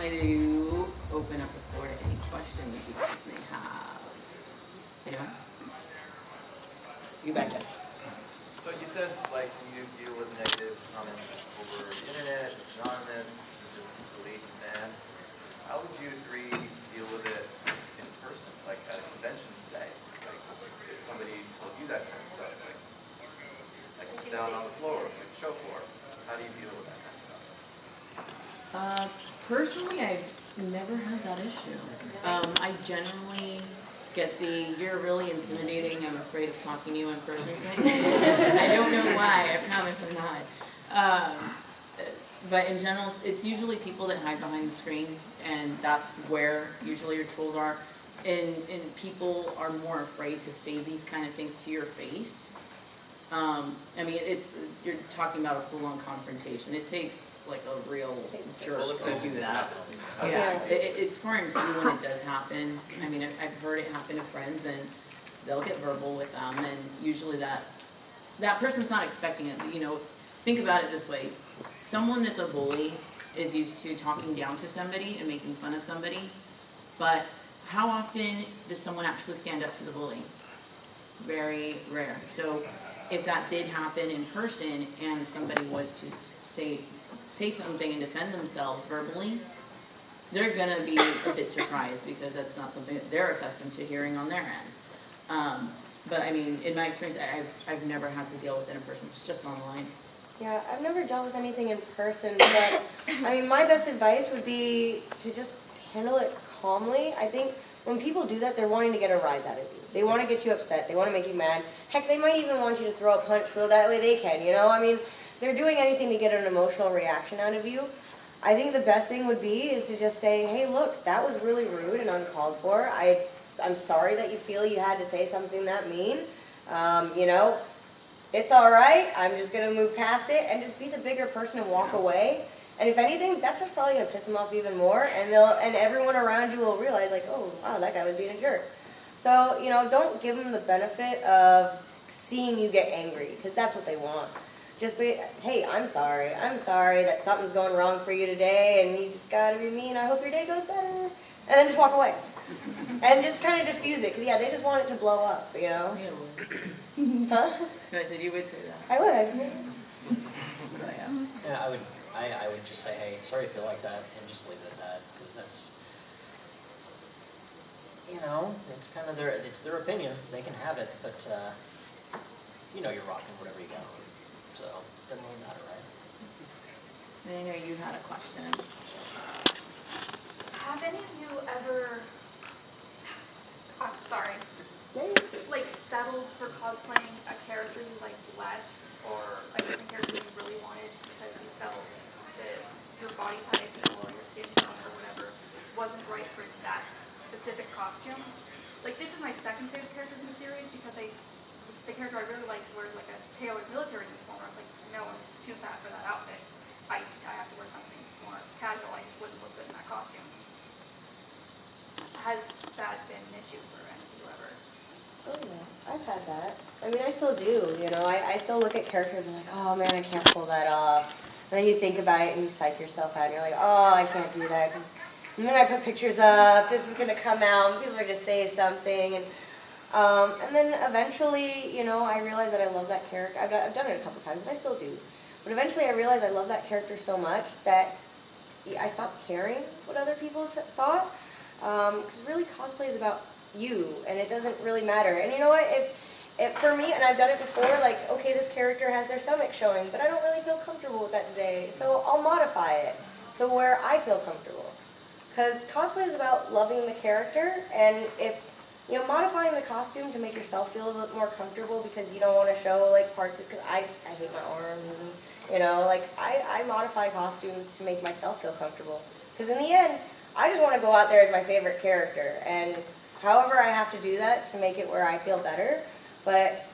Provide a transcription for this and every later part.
wanted to open up the floor to any questions you guys may have. Anyone? You back up. So you said, like, you deal with negative comments over the internet, it's anonymous, you just delete them. How would you three deal with it in person, like at a convention today? Like, if somebody told you that kind of stuff, like down on the floor, like show floor, how do you deal with that kind of stuff? Personally, I've never had that issue. I generally get the, you're really intimidating, I'm afraid of talking to you in person thing. I don't know why, I promise I'm not. But in general, it's usually people that hide behind the screen, and that's where usually your trolls are. And people are more afraid to say these kind of things to your face. I mean, you're talking about a full-on confrontation. It takes like a real jerk to do that. Yeah, it's far and few when it does happen. I mean, I've heard it happen to friends, and they'll get verbal with them, and usually that person's not expecting it. You know, think about it this way: someone that's a bully is used to talking down to somebody and making fun of somebody, but how often does someone actually stand up to the bully? Very rare. So if that did happen in person and somebody was to say something and defend themselves verbally, they're gonna be a bit surprised because that's not something that they're accustomed to hearing on their end. But I mean, in my experience, I've never had to deal with it in person. It's just online. Yeah, I've never dealt with anything in person, but I mean, my best advice would be to just handle it calmly. I think when people do that, they're wanting to get a rise out of you. They want to get you upset. They want to make you mad. Heck, they might even want you to throw a punch so that way they can, you know? I mean, they're doing anything to get an emotional reaction out of you. I think the best thing would be is to just say, hey, look, that was really rude and uncalled for. I'm sorry that you feel you had to say something that mean. You know, it's all right. I'm just going to move past it and just be the bigger person and walk away. And if anything, that's just probably going to piss them off even more. And everyone around you will realize, like, oh, wow, that guy was being a jerk. So, you know, don't give them the benefit of seeing you get angry, because that's what they want. Just be, hey, I'm sorry that something's going wrong for you today, and you just gotta be mean. I hope your day goes better. And then just walk away. And just kind of diffuse it, because, yeah, they just want it to blow up, you know? Huh? No, I said you would say that. I would. Oh, yeah. Yeah, I would just say, hey, sorry you feel like that, and just leave it at that, because that's, you know, it's kind of their opinion. They can have it, but you know, you're rocking whatever you got. So it doesn't really matter, right? And I know you had a question. Have any of you ever, like settled for cosplaying a character you liked less, or a different character you really wanted because you felt that your body type or your skin tone or whatever wasn't right for that specific costume? Like, this is my second favorite character in the series because the character I really liked wears like a tailored military uniform. I was like, no, I'm too fat for that outfit. I have to wear something more casual. I just wouldn't look good in that costume. Has that been an issue for any of you ever? Oh, yeah. I've had that. I mean, I still do, you know. I still look at characters and I'm like, oh, man, I can't pull that off. And then you think about it and you psych yourself out and you're like, oh, I can't do that. And then I put pictures up, this is going to come out, and people are going to say something. And then eventually, you know, I realized that I love that character. I've done it a couple times, and I still do. But eventually I realized I love that character so much that I stopped caring what other people thought. Because really cosplay is about you, and it doesn't really matter. And you know what, if for me, and I've done it before, like, okay, this character has their stomach showing, but I don't really feel comfortable with that today, so I'll modify it so where I feel comfortable. Because cosplay is about loving the character, and if, you know, modifying the costume to make yourself feel a bit more comfortable because you don't want to show, like, parts of, because I hate my arms, and, you know, like, I modify costumes to make myself feel comfortable. Because in the end, I just want to go out there as my favorite character, and however I have to do that to make it where I feel better, but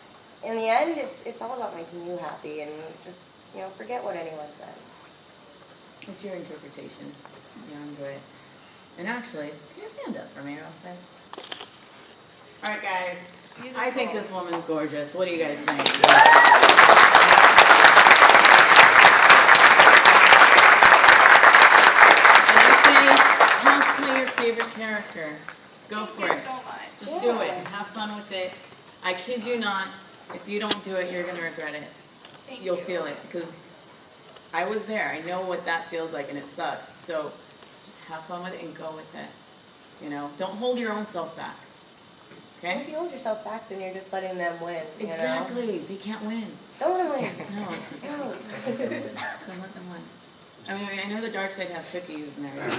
in the end, it's all about making you happy, and just, you know, forget what anyone says. It's your interpretation. Yeah, enjoy it. And actually, can you stand up for me real quick? All right, guys. I think this woman's gorgeous. What do you guys think? And I'm saying with it. I kid you not, if you don't do it, you're going to regret it. You'll feel it, because I was there. I know what that feels like, and it sucks. So just have fun with it and go with it. You know, don't hold your own self back. If Okay? you hold yourself back, then you're just letting them win. You know? Exactly. They can't win. Don't let them win. No. No. Don't let them win. I mean, I know the dark side has cookies and everything.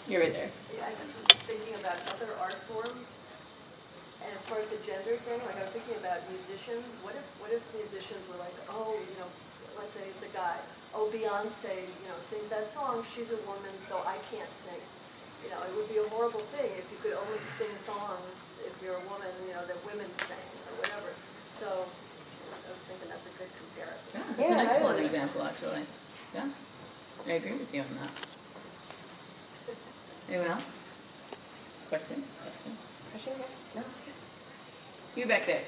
You're right there. Yeah, I just was thinking about other art forms, and as far as the gender thing, like I was thinking about musicians. What if musicians were like, oh, you know, let's say it's a guy. Oh, Beyonce, you know, sings that song. She's a woman, so I can't sing. You know, it would be a horrible thing if you could only sing songs if you're a woman, you know, that women sing or whatever. So I was thinking that's a good comparison. Yeah, that's Yeah, an I excellent was- example, actually. Yeah, I agree with you on that. Anyone else? Question? Question? Yes? No? Yes? You back there.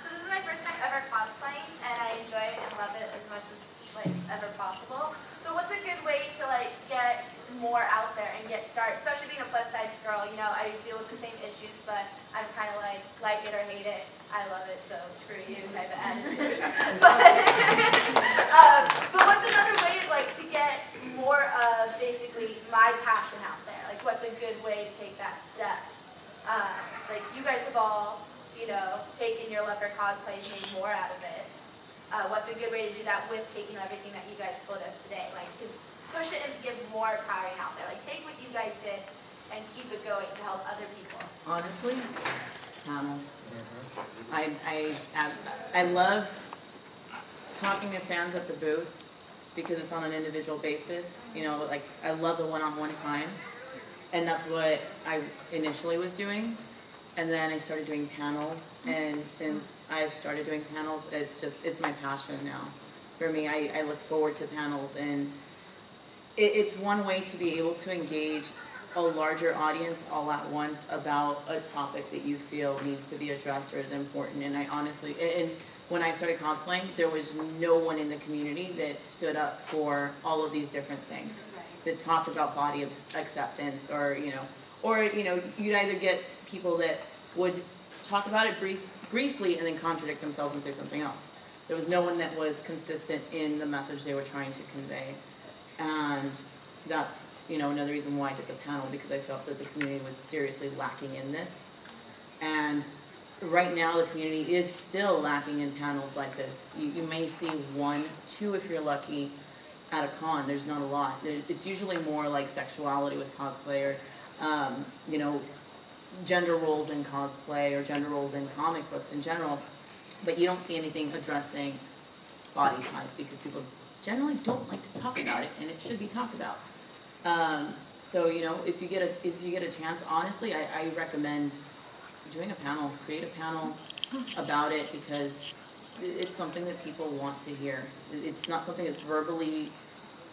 So this is my first time ever cosplaying, and I enjoy it and love it as much as like ever possible. So what's a good way to like get more out there and get started, especially being a plus size girl? You know, I deal with the same issues, but I'm kind of like it or hate it. I love it, so screw you type of attitude. But what's another way like to get more of basically my passion out there? Like what's a good way to take that step? Like you guys have all, you know, taken your love for cosplay and made more out of it. What's a good way to do that with taking everything that you guys told us today? Like to push it and give more powering out there. Like take what you guys did and keep it going to help other people. Honestly, panels. I love talking to fans at the booth because it's on an individual basis. You know, like I love the one-on-one time, and that's what I initially was doing. And then I started doing panels, and since I've started doing panels, it's my passion now. For me, I look forward to panels, and it's one way to be able to engage a larger audience all at once about a topic that you feel needs to be addressed or is important. And I honestly, and when I started cosplaying, there was no one in the community that stood up for all of these different things, that talked about body acceptance, or you'd either get people that would talk about it briefly and then contradict themselves and say something else. There was no one that was consistent in the message they were trying to convey. And that's, another reason why I did the panel, because I felt that the community was seriously lacking in this. And right now the community is still lacking in panels like this. You may see 1, 2 if you're lucky at a con. There's not a lot. It's usually more like sexuality with cosplay, or gender roles in cosplay, or gender roles in comic books in general. But you don't see anything addressing body type, because people generally don't like to talk about it, and it should be talked about. So if you get a chance, honestly, I recommend doing a panel. Create a panel about it, because it's something that people want to hear. It's not something that's verbally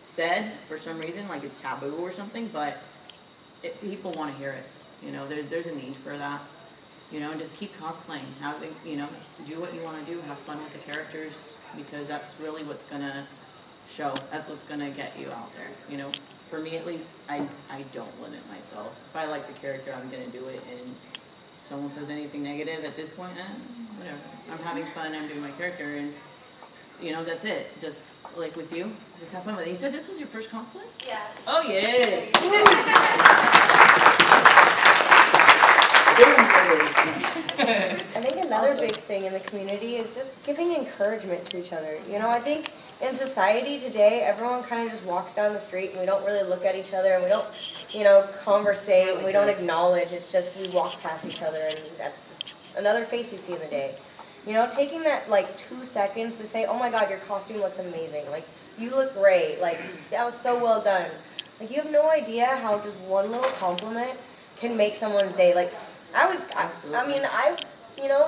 said for some reason, like it's taboo or something, but people want to hear it. There's a need for that. And just keep cosplaying. Do what you want to do. Have fun with the characters, because that's really what's gonna show. That's what's gonna get you out there. For me at least, I don't limit myself. If I like the character, I'm gonna do it. And if someone says anything negative at this point, whatever. I'm having fun. I'm doing my character, and that's it. Just like with you, just have fun with it. You said this was your first cosplay? Yeah. Oh yes. I think another big thing in the community is just giving encouragement to each other. I think in society today, everyone kind of just walks down the street and we don't really look at each other, and we don't, conversate, and we don't acknowledge. It's just we walk past each other, and that's just another face we see in the day. Taking that 2 seconds to say, oh my God, your costume looks amazing. Like, you look great. Like, that was so well done. Like, you have no idea how just one little compliment can make someone's day. Like,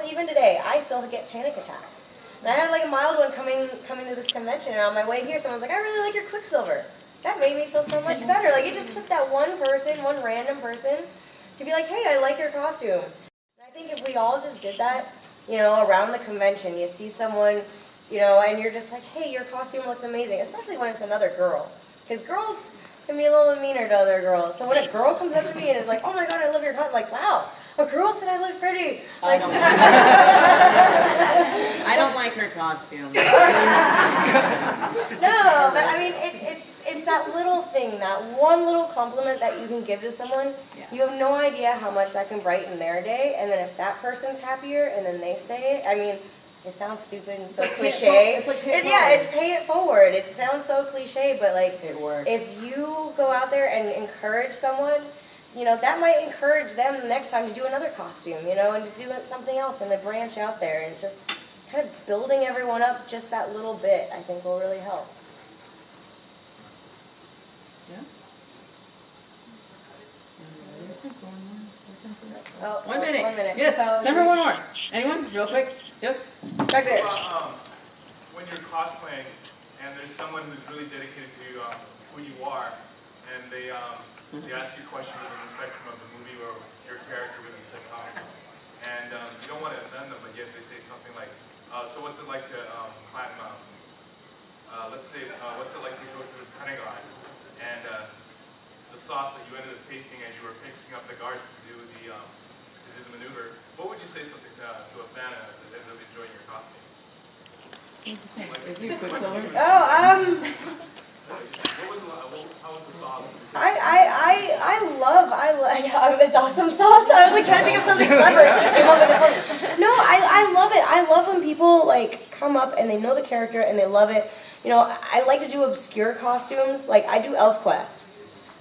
even today, I still get panic attacks. And I had a mild one coming to this convention, and on my way here, someone's like, I really like your Quicksilver. That made me feel so much better. Like, it just took that one random person, to be like, hey, I like your costume. And I think if we all just did that, around the convention, you see someone, and you're just like, hey, your costume looks amazing, especially when it's another girl. Because girls, can be a little bit meaner to other girls. So when a girl comes up to me and is like, oh my god, I love your cut, I'm like, wow, a girl said I look pretty. Like, I don't like her costume. no, but I mean, it's that little thing, that one little compliment that you can give to someone. Yeah. You have no idea how much that can brighten their day, and then if that person's happier, and then they say it, I mean, it sounds stupid and so cliche. It's like pay it Yeah, forward. it's pay it forward. It sounds so cliche, but like, It works. if you go out there and encourage someone, you know, that might encourage them the next time to do another costume, you know, and to do something else and to branch out there, and just kind of building everyone up just that little bit, I think will really help. Yeah. Oh, 1 minute. 1 minute. Yes, So- time for one more. Anyone, real quick? Yes, back there. When you're cosplaying and there's someone who's really dedicated to who you are, and they ask you a question within the spectrum of the movie or your character within the comic, and you don't want to offend them, but yet they say something like, so what's it like to climb, let's say, what's it like to go through the Pentagon, and the sauce that you ended up tasting as you were mixing up the guards to do the maneuver, what would you say something to a fan that ended up enjoying your costume? Is he a Quicksilver? Oh, How was the sauce? I love it's awesome sauce. I was like trying to think of something clever. Came up with a word. No, I love it. I love when people like come up and they know the character and they love it. You know, I like to do obscure costumes. Like I do Elf Quest,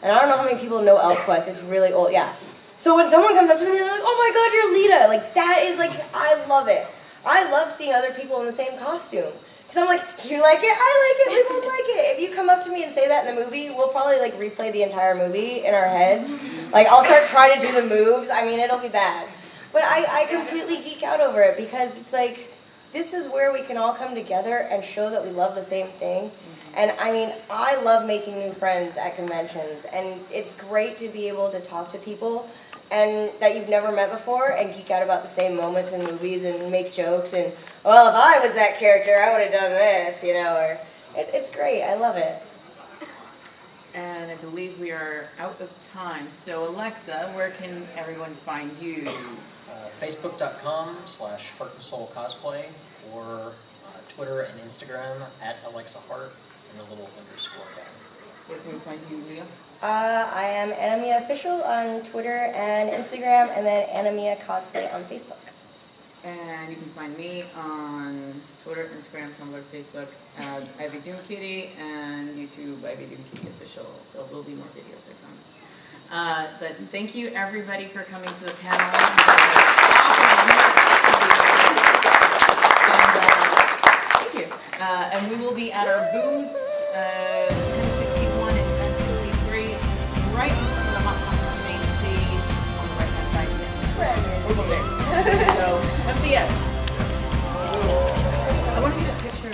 and I don't know how many people know Elf Quest. It's really old. Yeah. So when someone comes up to me and they're like, "Oh my God, you're Lita!" Like that is like I love it. I love seeing other people in the same costume. Because I'm like, you like it? I like it. We both like it. If you come up to me and say that in the movie, we'll probably like replay the entire movie in our heads. Like I'll start trying to do the moves. I mean, it'll be bad. But I completely geek out over it because it's like, this is where we can all come together and show that we love the same thing. And I mean, I love making new friends at conventions. And it's great to be able to talk to people and that you've never met before and geek out about the same moments in movies and make jokes and, well, if I was that character, I would have done this, you know, or it's great. I love it. And I believe we are out of time. So Alexa, where can everyone find you? Facebook.com/HeartandSoulCosplay or Twitter and Instagram @AlexaHart and the little underscore down. Where can we find you, Leah? I am Anamia Official on Twitter and Instagram, and then Anamia Cosplay on Facebook. And you can find me on Twitter, Instagram, Tumblr, Facebook as Ivy DoomKitty, and YouTube, Ivy DoomKitty Official. There will be more videos, I promise. But thank you, everybody, for coming to the panel. Thank you. And we will be at our booths, 1061 and 1063, right in front of the Hot Topic main stage on the right-hand side. We're over there. So, MCS. I want to get a picture.